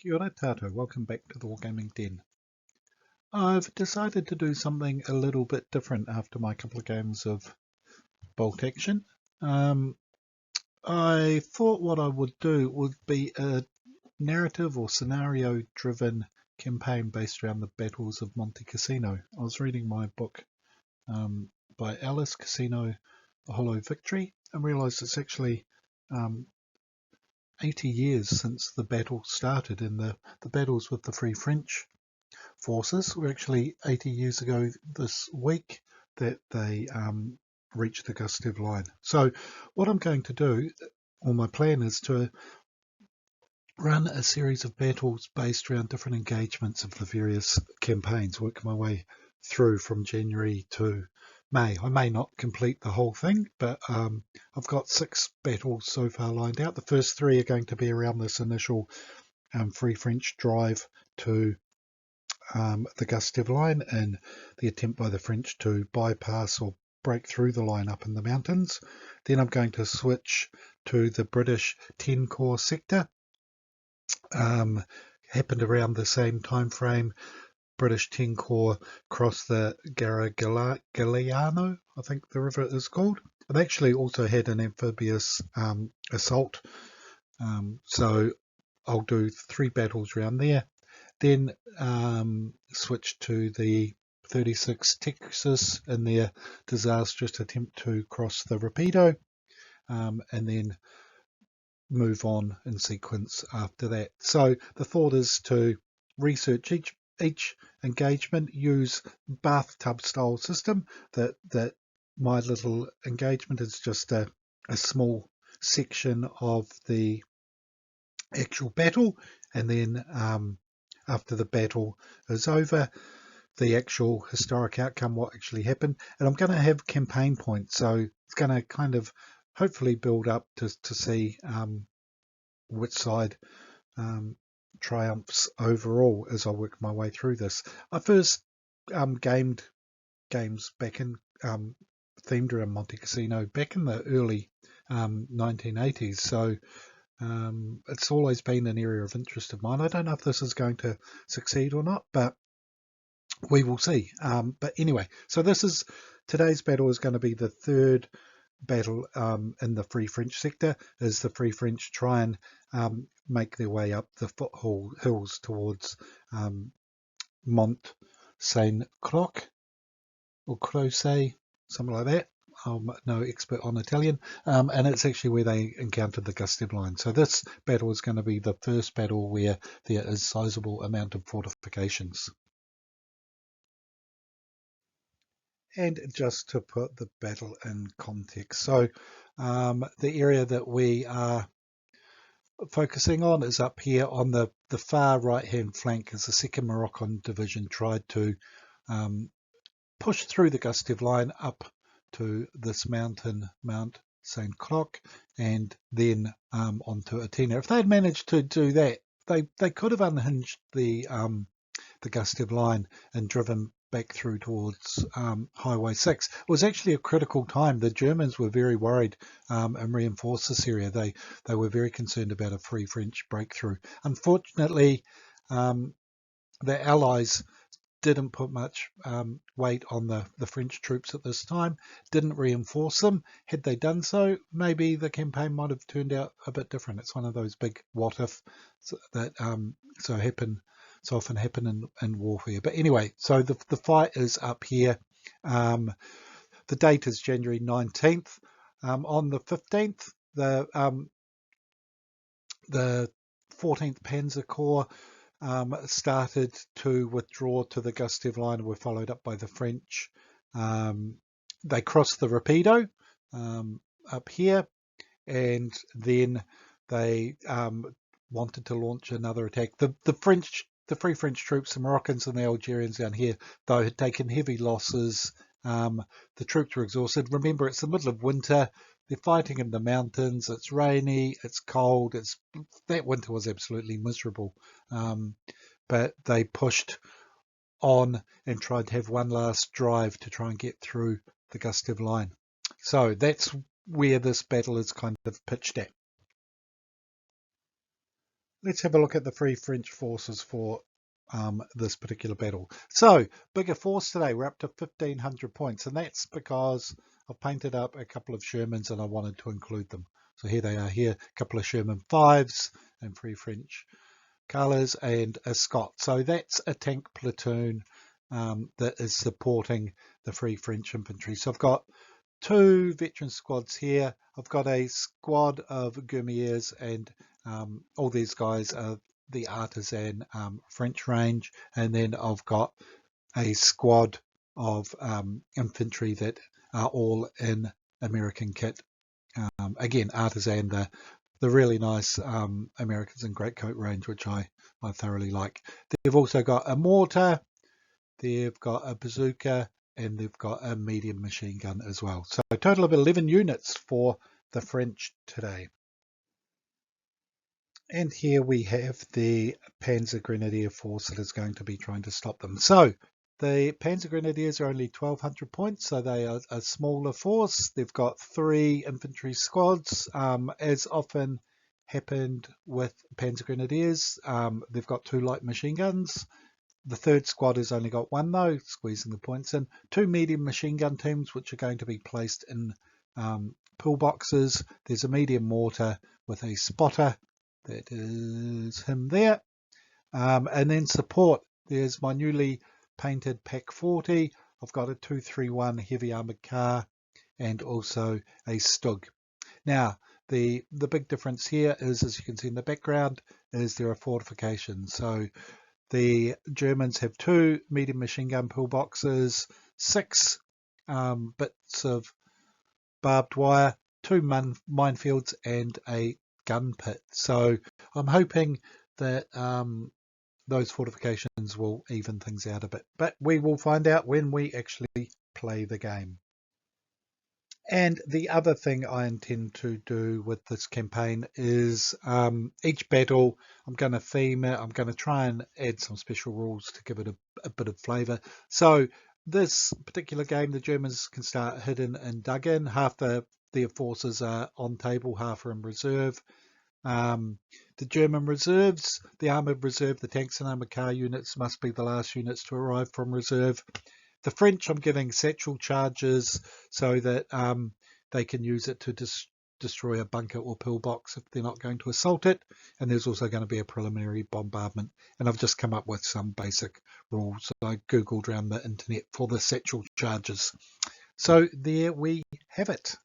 Kia ora tātou, welcome back to the Wargaming Den. I've decided to do something a little bit different after my couple of games of bolt action. I thought what I would do would be a narrative or scenario driven campaign based around the battles of Monte Cassino. I was reading my book by Alice Cassino, The Hollow Victory, and realised it's actually 80 years since the battle started, and the battles with the Free French forces were actually 80 years ago this week that they reached the Gustive line. So what I'm going to do, or my plan, is to run a series of battles based around different engagements of the various campaigns, work my way through from January to May. I may not complete the whole thing, but I've got 6 battles so far lined out. The first 3 are going to be around this initial Free French drive to the Gustive line and the attempt by the French to bypass or break through the line up in the mountains. Then I'm going to switch to the British 10 Corps sector. Happened around the same time frame. British 10 Corps crossed the Garigliano, I think the river is called. It actually also had an amphibious assault. So I'll do 3 battles around there. Then switch to the 36 Texas in their disastrous attempt to cross the Rapido, and then move on in sequence after that. So the thought is to research each engagement, use bathtub style system, that my little engagement is just a small section of the actual battle, and then after the battle is over, the actual historic outcome, what actually happened. And I'm going to have campaign points, so it's going to kind of hopefully build up to see which side triumphs overall as I work my way through this. I first gamed games back in themed around Monte Cassino back in the early 1980s, so it's always been an area of interest of mine. I don't know if this is going to succeed or not, but we will see. But anyway, so today's battle is going to be the 3rd battle in the Free French sector, as the Free French try and make their way up the hills towards Monte San Croce or Croce, something like that. I'm no expert on Italian, and it's actually where they encountered the Gustive line. So this battle is going to be the first battle where there is sizable amount of fortifications. And just to put the battle in context, so the area that we are focusing on is up here on the far right hand flank, as the 2nd Moroccan Division tried to push through the Gustive line up to this mountain, Mount San Croce, and then onto Atina. If they had managed to do that, they could have unhinged the Gustive line and driven back through towards Highway 6. It was actually a critical time. The Germans were very worried and reinforced this area. They were very concerned about a Free French breakthrough. Unfortunately, the Allies didn't put much weight on the French troops at this time, didn't reinforce them. Had they done so, maybe the campaign might have turned out a bit different. It's one of those big what if that so often happen in warfare. But anyway, so the fight is up here. The date is January 19th. On the 15th, the 14th Panzer Corps started to withdraw to the Gustive line, were followed up by the French. They crossed the Rapido up here, and then they wanted to launch another attack. The Free French troops, the Moroccans and the Algerians down here, though, had taken heavy losses. The troops were exhausted. Remember, it's the middle of winter. They're fighting in the mountains. It's rainy. It's cold. That winter was absolutely miserable. But they pushed on and tried to have one last drive to try and get through the Gustive line. So that's where this battle is kind of pitched at. let's have a look at the Free French forces for this particular battle. So, bigger force today, we're up to 1,500 points, and that's because I've painted up a couple of Shermans and I wanted to include them. So here they are here, a couple of Sherman 5s and Free French colours and a Scott. So that's a tank platoon that is supporting the Free French infantry. So I've got two veteran squads here. I've got a squad of Grenadiers, and all these guys are the artisan French range, and then I've got a squad of infantry that are all in American kit. Again, artisan, the really nice Americans in greatcoat range, which I thoroughly like. They've also got a mortar, they've got a bazooka, and they've got a medium machine gun as well. So a total of 11 units for the French today. And here we have the Panzer Grenadier force that is going to be trying to stop them. So the Panzer Grenadiers are only 1,200 points, so they are a smaller force. They've got 3 infantry squads. As often happened with Panzer Grenadiers, they've got 2 light machine guns. The third squad has only got 1 though, squeezing the points in. 2 medium machine gun teams, which are going to be placed in pillboxes. There's a medium mortar with a spotter. That is him there. And then support. There's my newly painted Pack 40. I've got a 231 heavy armoured car and also a Stug. Now, the big difference here is, as you can see in the background, is there are fortifications. So the Germans have 2 medium machine gun pillboxes, 6 bits of barbed wire, 2 minefields, and a gun pit. So I'm hoping that those fortifications will even things out a bit, but we will find out when we actually play the game. And the other thing I intend to do with this campaign is each battle, I'm going to theme it. I'm going to try and add some special rules to give it a bit of flavour. So this particular game, the Germans can start hidden and dug in. Half their forces are on table, half are in reserve. The German reserves, the armoured reserve, the tanks and armoured car units must be the last units to arrive from reserve. The French, I'm giving satchel charges so that they can use it to destroy a bunker or pillbox if they're not going to assault it. And there's also going to be a preliminary bombardment. And I've just come up with some basic rules that I googled around the internet for the satchel charges. So there we have it.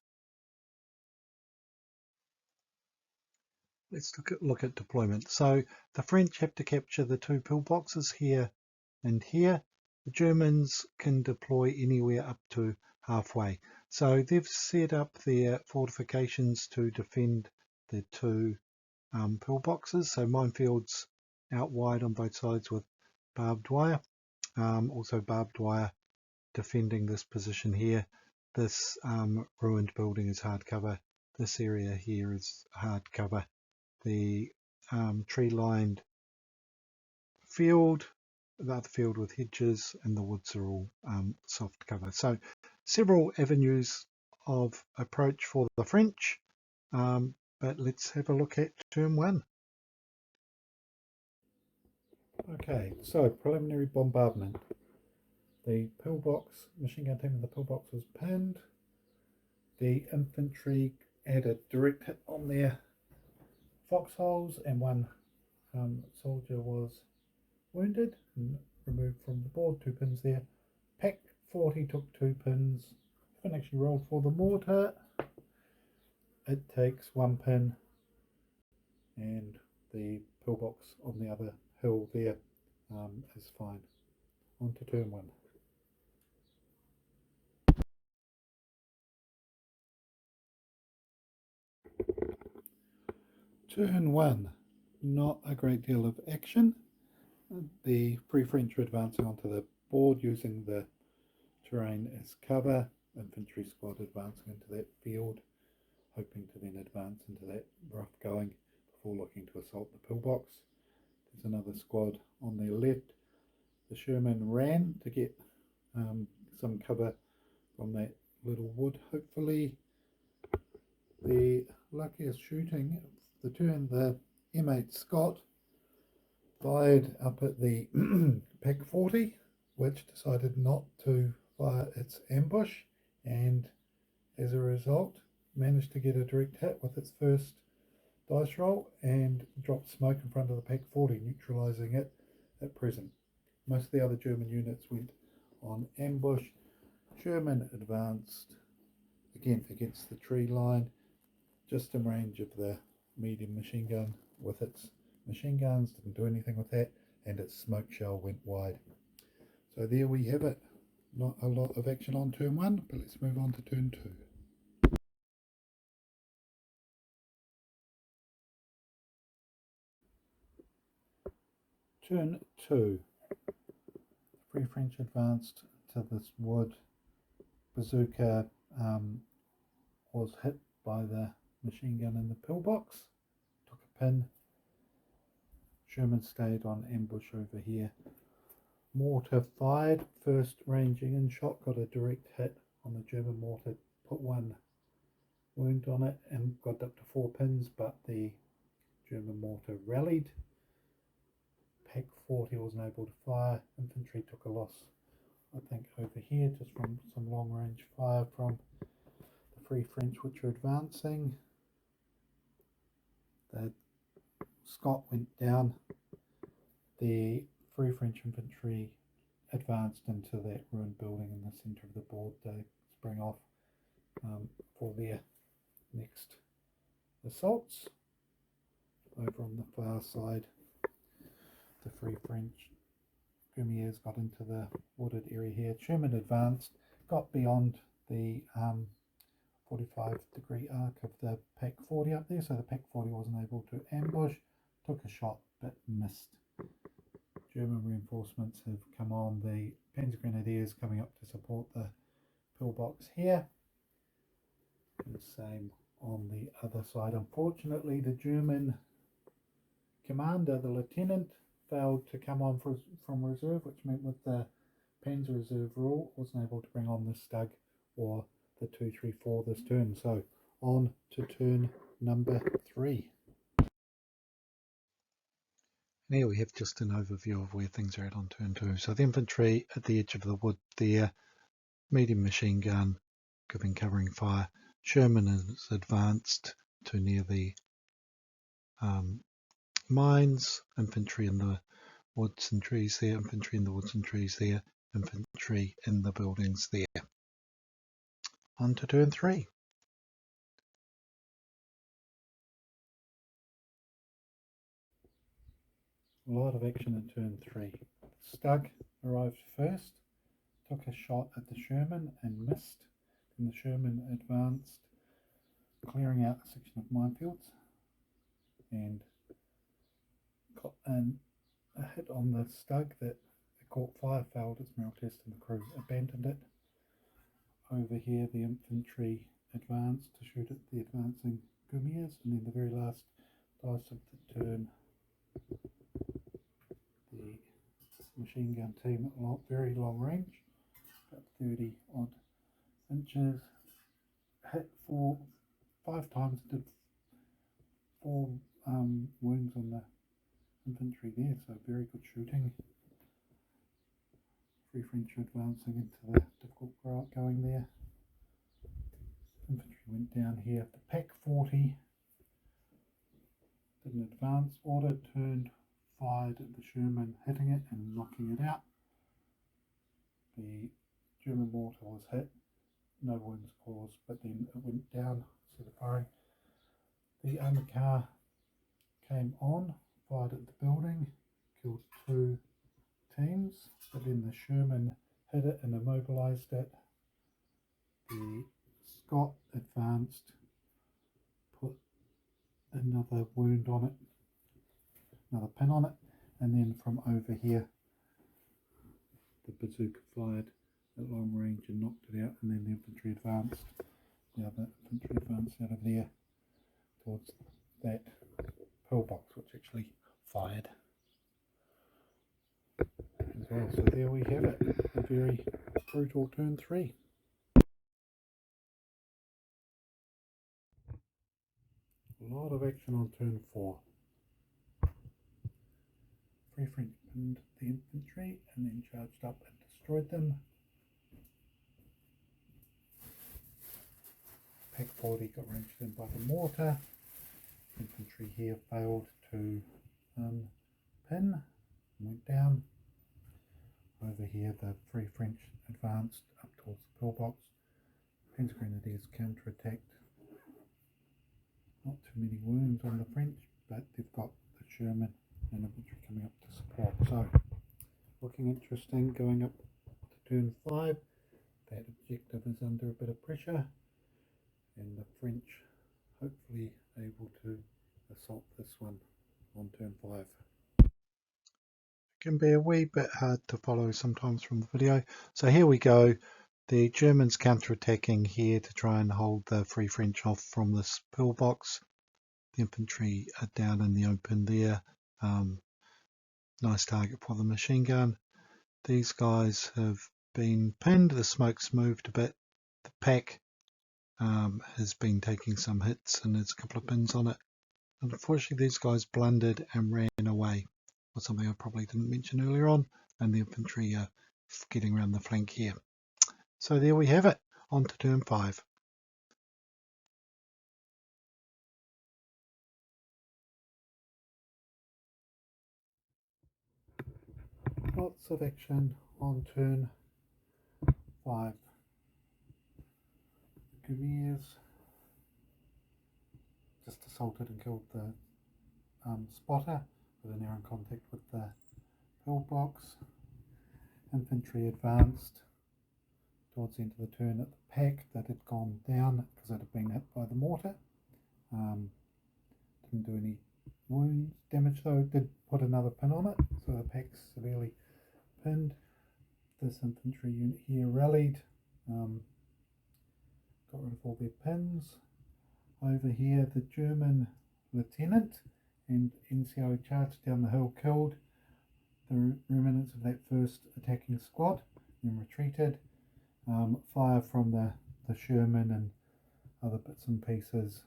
Let's look at deployment. So the French have to capture the 2 pillboxes here and here. The Germans can deploy anywhere up to halfway. So they've set up their fortifications to defend the 2 pillboxes. So minefields out wide on both sides with barbed wire. Also barbed wire defending this position here. This ruined building is hard cover. This area here is hard cover. The tree-lined field, the other field with hedges, and the woods are all soft cover. So several avenues of approach for the French, but let's have a look at turn 1. Okay, so preliminary bombardment. The pillbox, machine gun team in the pillbox was pinned. The infantry had a direct hit on their foxholes, and 1 soldier was wounded and removed from the board. 2 pins there. Pack 40 took 2 pins. Haven't actually rolled for the mortar. It takes 1 pin, and the pillbox on the other hill there is fine. On to turn 1. Turn 1. Not a great deal of action. The Free French are advancing onto the board using the terrain as cover. Infantry squad advancing into that field, hoping to then advance into that rough going before looking to assault the pillbox. There's another squad on their left. The Sherman ran to get some cover from that little wood, hopefully. The luckiest shooting, the M8 Scott fired up at the PEC 40, which decided not to fire its ambush, and as a result managed to get a direct hit with its first dice roll and dropped smoke in front of the PEC 40, neutralising it at present. Most of the other German units went on ambush. German advanced again against the tree line, just in range of the medium machine gun with its machine guns, didn't do anything with that, and its smoke shell went wide. So there we have it. Not a lot of action on turn 1, but let's move on to turn 2. Turn 2. Free French advanced to this wood. Bazooka was hit by the machine gun in the pillbox, took a pin. Germans stayed on ambush over here. Mortar fired, first ranging in shot, got a direct hit on the German mortar, put one wound on it and got up to 4 pins, but the German mortar rallied. PEC 40 wasn't able to fire. Infantry took a loss, I think, over here, just from some long range fire from the Free French, which were advancing. The Scott went down. The Free French infantry advanced into that ruined building in the centre of the board to spring off for their next assaults. Over on the far side, the Free French Grenadiers got into the wooded area here. Sherman advanced, got beyond the 45-degree arc of the PEC 40 up there, so the PEC 40 wasn't able to ambush, took a shot but missed. German reinforcements have come on, the Panzer Grenadiers coming up to support the pillbox here. And same on the other side. Unfortunately, the German commander, the lieutenant, failed to come on from reserve, which meant with the Panzer reserve rule, wasn't able to bring on the Stug or the 234 this turn. So on to turn number 3. And here we have just an overview of where things are at on turn 2. So the infantry at the edge of the wood there, medium machine gun giving covering fire. Sherman is advanced to near the mines, infantry in the woods and trees there, infantry in the woods and trees there, infantry in the buildings there. On to turn 3. A lot of action in turn 3. Stug arrived first, took a shot at the Sherman and missed. Then the Sherman advanced, clearing out a section of minefields, and got a hit on the Stug that it caught fire, failed its mural test, and the crew abandoned it. Over here, the infantry advanced to shoot at the advancing Grenadiers, and then the very last dice of the turn, the machine gun team at very long range, about 30 odd inches, hit 5 times, did 4 wounds on the infantry there, so very good shooting. Free French advancing into the difficult going there. Infantry went down here. The PEC 40 did an advance order, turned, fired at the Sherman, hitting it and knocking it out. The German mortar was hit, no wounds caused, but then it went down, instead of firing. The armoured car came on, fired at the building, killed 2 teams, but then the Sherman hit it and immobilised it. The Scott advanced, put another wound on it, another pin on it, and then from over here the bazooka fired at long range and knocked it out, and then the infantry advanced. The other infantry advanced out of there towards that pillbox, which actually fired as well. So there we have it, a very brutal turn 3. A lot of action on turn 4. Free French pinned the infantry and then charged up and destroyed them. Pack 40 got wrenched in by the mortar. Infantry here failed to pin and went down. Over here the Free French advanced up towards the pillbox. Panzer Grenadiers counter-attacked. Not too many wounds on the French, but they've got the German and infantry coming up to support. So, looking interesting, going up to turn 5. That objective is under a bit of pressure, and the French hopefully able to assault this one on turn 5. It can be a wee bit hard to follow sometimes from the video. So here we go. The Germans counter-attacking here to try and hold the Free French off from this pillbox. The infantry are down in the open there. Nice target for the machine gun. These guys have been pinned. The smoke's moved a bit. The pack has been taking some hits and there's a couple of pins on it. Unfortunately, these guys blundered and ran away. Or something I probably didn't mention earlier on. And the infantry are getting around the flank here. So there we have it, on to turn 5. Lots of action on turn 5. The Grenadiers just assaulted and killed the spotter with an air in contact with the pillbox. Infantry advanced towards the end of the turn at the pack that had gone down because it had been hit by the mortar. Didn't do any wounds damage though. Did put another pin on it, so the pack's severely pinned. This infantry unit here rallied, got rid of all their pins. Over here the German lieutenant and NCO charged down the hill, killed the remnants of that first attacking squad, then retreated. Fire from the Sherman and other bits and pieces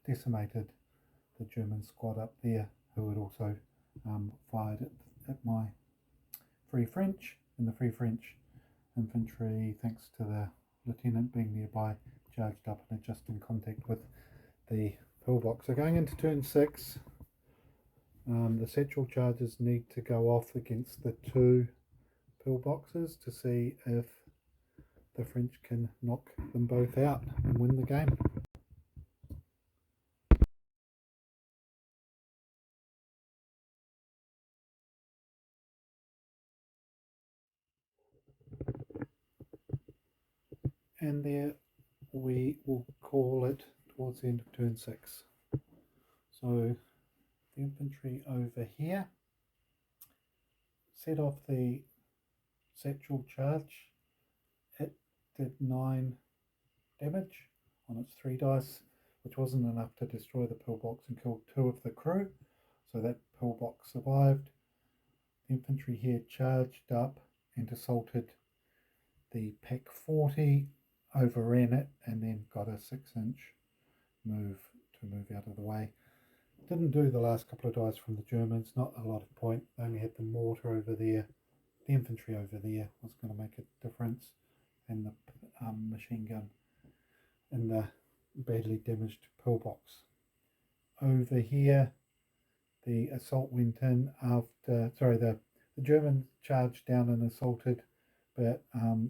decimated the German squad up there, who had also fired at my Free French, and the Free French infantry, thanks to the lieutenant being nearby, charged up and are just in contact with the pillbox. So going into turn 6, the satchel charges need to go off against the 2 pillboxes to see if the French can knock them both out and win the game. And there we will call it towards the end of turn 6. So the infantry over here set off the satchel charge. It did 9 damage on its 3 dice, which wasn't enough to destroy the pillbox and kill 2 of the crew, so that pillbox survived. The infantry here charged up and assaulted the pack 40, overran it, and then got a 6-inch move to move out of the way. Didn't do the last couple of dice from the Germans, not a lot of point. They only had the mortar over there. The infantry over there was going to make a difference, and the machine gun in the badly damaged pillbox. Over here, the assault went in after, the Germans charged down and assaulted, but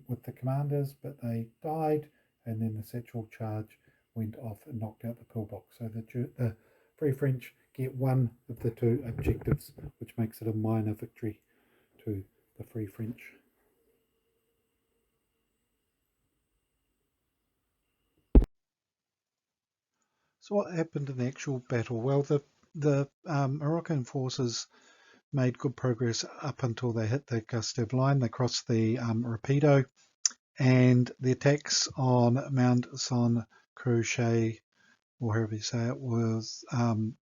with the commanders, but they died, and then the satchel charge went off and knocked out the pillbox. So the Free French get 1 of the 2 objectives, which makes it a minor victory to the Free French. So what happened in the actual battle? Well, the Moroccan forces made good progress up until they hit the Gustav line. They crossed the Rapido, and the attacks on Monte San Croce, or however you say it, was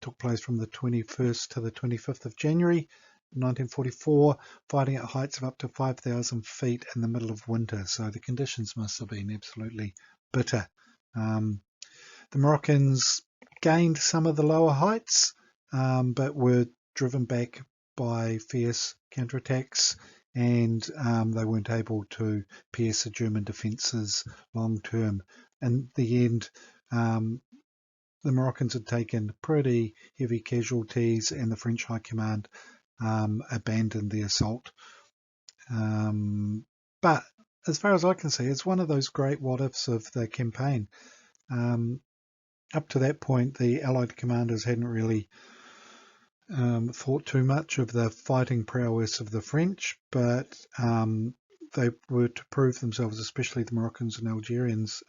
took place from the 21st to the 25th of January 1944, fighting at heights of up to 5,000 feet in the middle of winter. So the conditions must have been absolutely bitter. The Moroccans gained some of the lower heights, but were driven back by fierce counterattacks, and they weren't able to pierce the German defences long term. In the end, the Moroccans had taken pretty heavy casualties, and the French High Command abandoned the assault. But as far as I can see, it's one of those great what-ifs of the campaign. Up to that point, the Allied commanders hadn't really thought too much of the fighting prowess of the French, but they were to prove themselves, especially the Moroccans and Algerians,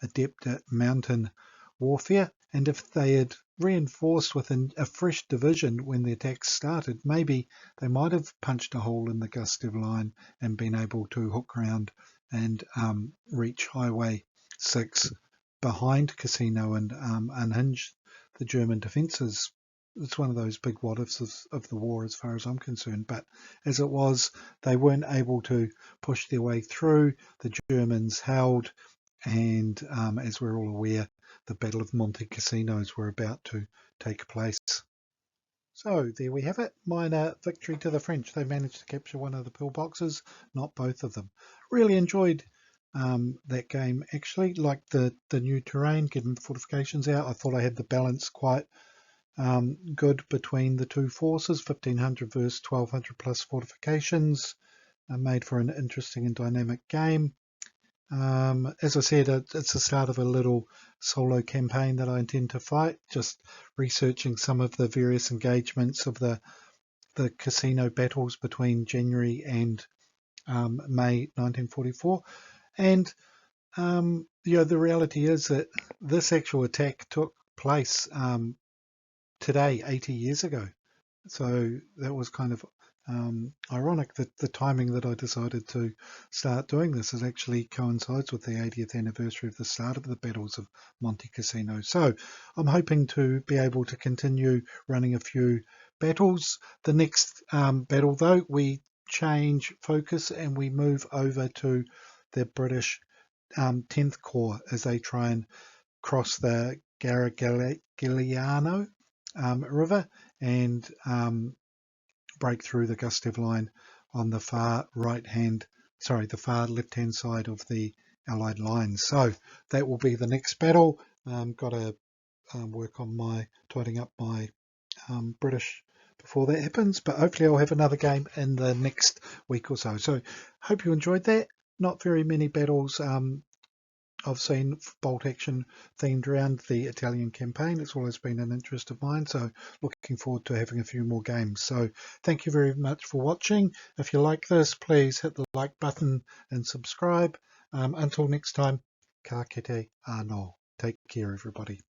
adept at mountain warfare. And if they had reinforced with a fresh division when the attacks started, maybe they might have punched a hole in the Gustav line and been able to hook round and reach Highway 6 behind Cassino and unhinge the German defences. It's one of those big what-ifs of the war as far as I'm concerned. But as it was, they weren't able to push their way through. The Germans held, and as we're all aware, the Battle of Monte Cassinos were about to take place. So there we have it. Minor victory to the French. They managed to capture one of the pillboxes, not both of them. Really enjoyed that game, actually. Like the new terrain, getting the fortifications out. I thought I had the balance quite good between the two forces, 1500 versus 1200 plus fortifications. Made for an interesting and dynamic game. As I said, it's the start of a little solo campaign that I intend to fight, just researching some of the various engagements of the Cassino battles between January and May 1944. And the reality is that this actual attack took place today, 80 years ago. So that was kind of ironic that the timing that I decided to start doing this is actually coincides with the 80th anniversary of the start of the battles of Monte Cassino. So I'm hoping to be able to continue running a few battles. The next battle, though, we change focus and we move over to the British 10th Corps as they try and cross the Garigliano River and break through the Gustav line on the far the far left-hand side of the Allied lines. So that will be the next battle. Got to work on tidying up my British before that happens, but hopefully I'll have another game in the next week or so. So hope you enjoyed that. Not very many battles I've seen bolt action themed around the Italian campaign. It's always been an interest of mine, so looking forward to having a few more games. So thank you very much for watching. If you like this, please hit the like button and subscribe. Until next time, ka kite anō. Take care, everybody.